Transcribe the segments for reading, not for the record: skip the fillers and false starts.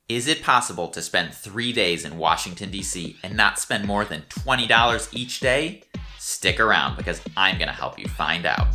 Is it possible to spend 3 days in Washington, D.C. and not spend more than $20 each day? Stick around because I'm going to help you find out.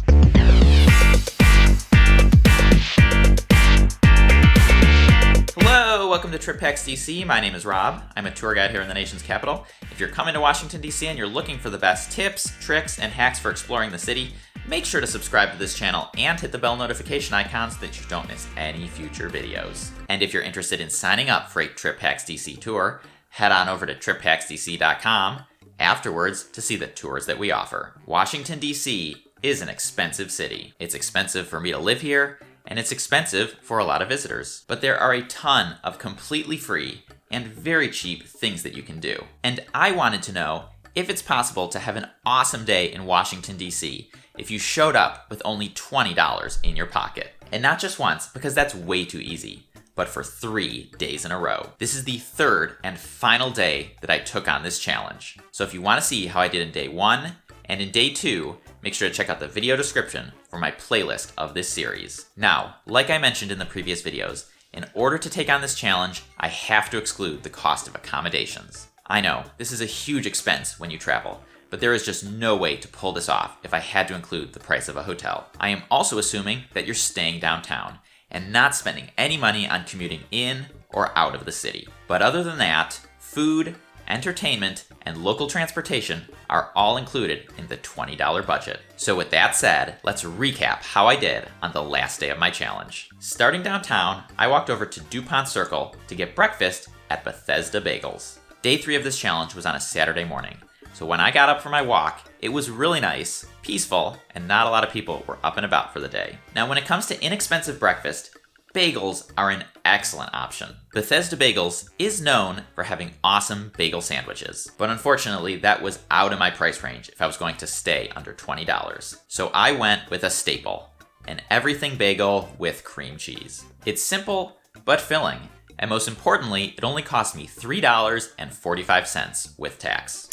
Hello, welcome to Trip Hacks DC. My name is Rob. I'm a tour guide here in the nation's capital. If you're coming to Washington, D.C. and you're looking for the best tips, tricks, and hacks for exploring the city, make sure to subscribe to this channel and hit the bell notification icon so that you don't miss any future videos. And if you're interested in signing up for a Trip Hacks DC tour, head on over to triphacksdc.com afterwards to see the tours that we offer. Washington, D.C. is an expensive city. It's expensive for me to live here, and it's expensive for a lot of visitors. But there are a ton of completely free and very cheap things that you can do. And I wanted to know if it's possible to have an awesome day in Washington, D.C. if you showed up with only $20 in your pocket. And not just once, because that's way too easy, but for 3 days in a row. This is the third and final day that I took on this challenge. So if you want to see how I did in day 1 and in day 2, make sure to check out the video description for my playlist of this series. Now, like I mentioned in the previous videos, in order to take on this challenge, I have to exclude the cost of accommodations. I know, this is a huge expense when you travel, but there is just no way to pull this off if I had to include the price of a hotel. I am also assuming that you're staying downtown and not spending any money on commuting in or out of the city. But other than that, food, entertainment, and local transportation are all included in the $20 budget. So with that said, let's recap how I did on the last day of my challenge. Starting downtown, I walked over to DuPont Circle to get breakfast at Bethesda Bagels. Day 3 of this challenge was on a Saturday morning. So when I got up for my walk, it was really nice, peaceful, and not a lot of people were up and about for the day. Now when it comes to inexpensive breakfast, bagels are an excellent option. Bethesda Bagels is known for having awesome bagel sandwiches, but unfortunately that was out of my price range if I was going to stay under $20. So I went with a staple, an everything bagel with cream cheese. It's simple, but filling, and most importantly, it only cost me $3.45 with tax.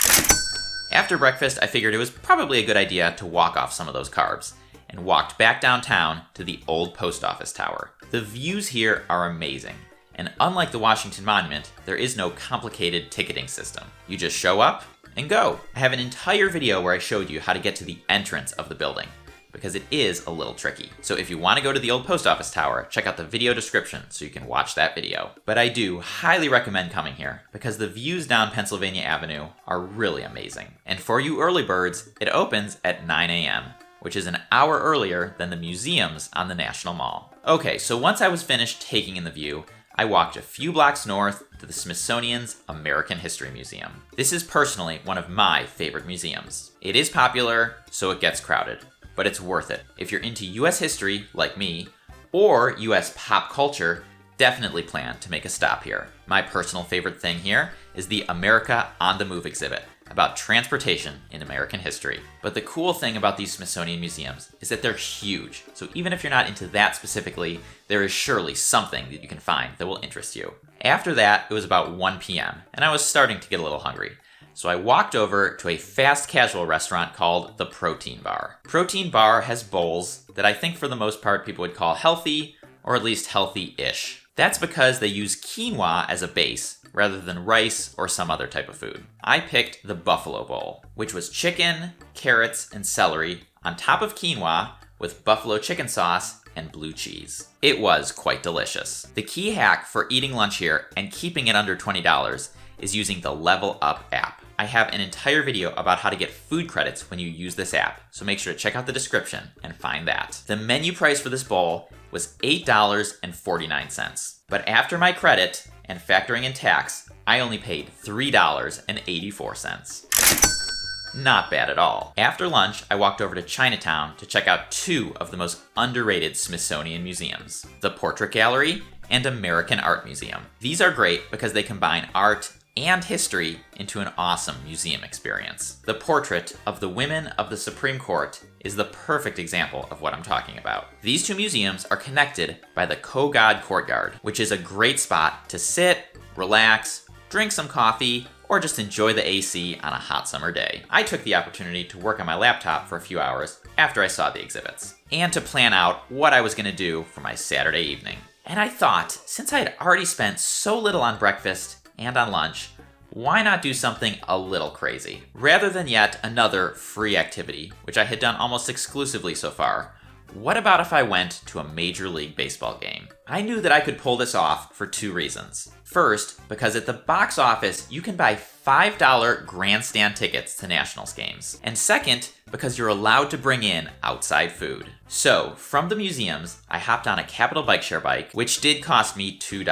After breakfast, I figured it was probably a good idea to walk off some of those carbs, and walked back downtown to the old post office tower. The views here are amazing, and unlike the Washington Monument, there is no complicated ticketing system. You just show up and go. I have an entire video where I showed you how to get to the entrance of the building, because it is a little tricky. So if you want to go to the old post office tower, check out the video description so you can watch that video. But I do highly recommend coming here because the views down Pennsylvania Avenue are really amazing. And for you early birds, it opens at 9 a.m., which is an hour earlier than the museums on the National Mall. Okay, so once I was finished taking in the view, I walked a few blocks north to the Smithsonian's American History Museum. This is personally one of my favorite museums. It is popular, so it gets crowded, but it's worth it. If you're into US history, like me, or US pop culture, definitely plan to make a stop here. My personal favorite thing here is the America on the Move exhibit, about transportation in American history. But the cool thing about these Smithsonian museums is that they're huge, so even if you're not into that specifically, there is surely something that you can find that will interest you. After that, it was about 1 p.m., and I was starting to get a little hungry. So I walked over to a fast casual restaurant called the Protein Bar. Protein Bar has bowls that I think for the most part people would call healthy, or at least healthy-ish. That's because they use quinoa as a base, rather than rice or some other type of food. I picked the Buffalo Bowl, which was chicken, carrots, and celery on top of quinoa with buffalo chicken sauce and blue cheese. It was quite delicious. The key hack for eating lunch here and keeping it under $20 is using the Level Up app. I have an entire video about how to get food credits when you use this app, so make sure to check out the description and find that. The menu price for this bowl was $8.49, but after my credit and factoring in tax, I only paid $3.84. Not bad at all. After lunch, I walked over to Chinatown to check out 2 of the most underrated Smithsonian museums, the Portrait Gallery and American Art Museum. These are great because they combine art and history into an awesome museum experience. The portrait of the women of the Supreme Court is the perfect example of what I'm talking about. These 2 museums are connected by the Kogod Courtyard, which is a great spot to sit, relax, drink some coffee, or just enjoy the AC on a hot summer day. I took the opportunity to work on my laptop for a few hours after I saw the exhibits, and to plan out what I was going to do for my Saturday evening. And I thought, since I had already spent so little on breakfast and on lunch, why not do something a little crazy? Rather than yet another free activity, which I had done almost exclusively so far, what about if I went to a Major League Baseball game? I knew that I could pull this off for 2 reasons. First, because at the box office, you can buy $5 grandstand tickets to Nationals games. And second, because you're allowed to bring in outside food. So, from the museums, I hopped on a Capital Bike Share bike, which did cost me $2,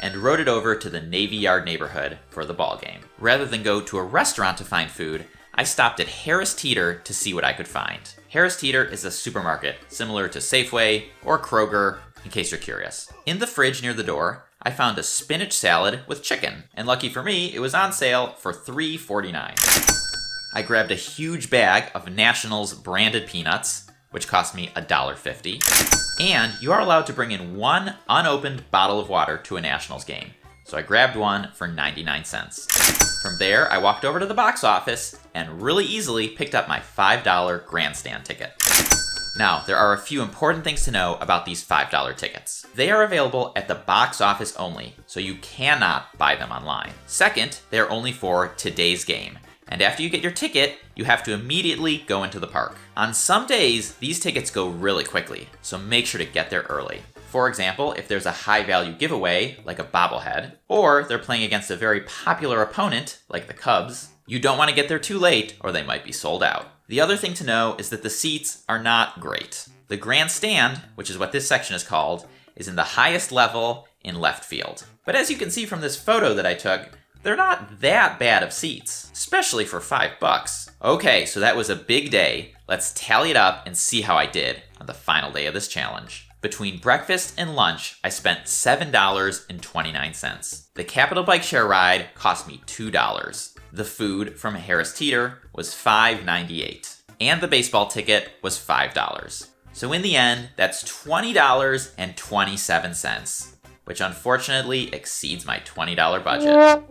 and rode it over to the Navy Yard neighborhood for the ball game. Rather than go to a restaurant to find food, I stopped at Harris Teeter to see what I could find. Harris Teeter is a supermarket, similar to Safeway or Kroger, in case you're curious. In the fridge near the door, I found a spinach salad with chicken, and lucky for me, it was on sale for $3.49. I grabbed a huge bag of Nationals branded peanuts, which cost me $1.50, and you are allowed to bring in 1 unopened bottle of water to a Nationals game, so I grabbed one for 99 cents. From there, I walked over to the box office and really easily picked up my $5 grandstand ticket. Now, there are a few important things to know about these $5 tickets. They are available at the box office only, so you cannot buy them online. Second, they are only for today's game, and after you get your ticket, you have to immediately go into the park. On some days, these tickets go really quickly, so make sure to get there early. For example, if there's a high-value giveaway, like a bobblehead, or they're playing against a very popular opponent, like the Cubs, you don't want to get there too late or they might be sold out. The other thing to know is that the seats are not great. The grandstand, which is what this section is called, is in the highest level in left field. But as you can see from this photo that I took, they're not that bad of seats, especially for $5. Okay, so that was a big day. Let's tally it up and see how I did on the final day of this challenge. Between breakfast and lunch, I spent $7.29. The Capital Bike Share ride cost me $2. The food from Harris Teeter was $5.98. And the baseball ticket was $5. So in the end, that's $20.27, which unfortunately exceeds my $20 budget.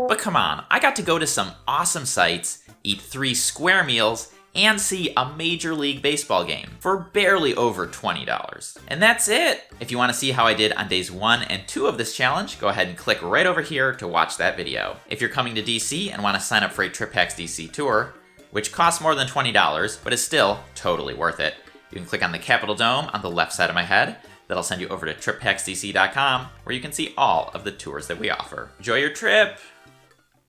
But come on, I got to go to some awesome sites, eat 3 square meals, and see a Major League Baseball game for barely over $20. And that's it! If you want to see how I did on days 1 and 2 of this challenge, go ahead and click right over here to watch that video. If you're coming to DC and want to sign up for a Trip Hacks DC tour, which costs more than $20, but is still totally worth it, you can click on the Capitol Dome on the left side of my head. That'll send you over to triphacksdc.com, where you can see all of the tours that we offer. Enjoy your trip!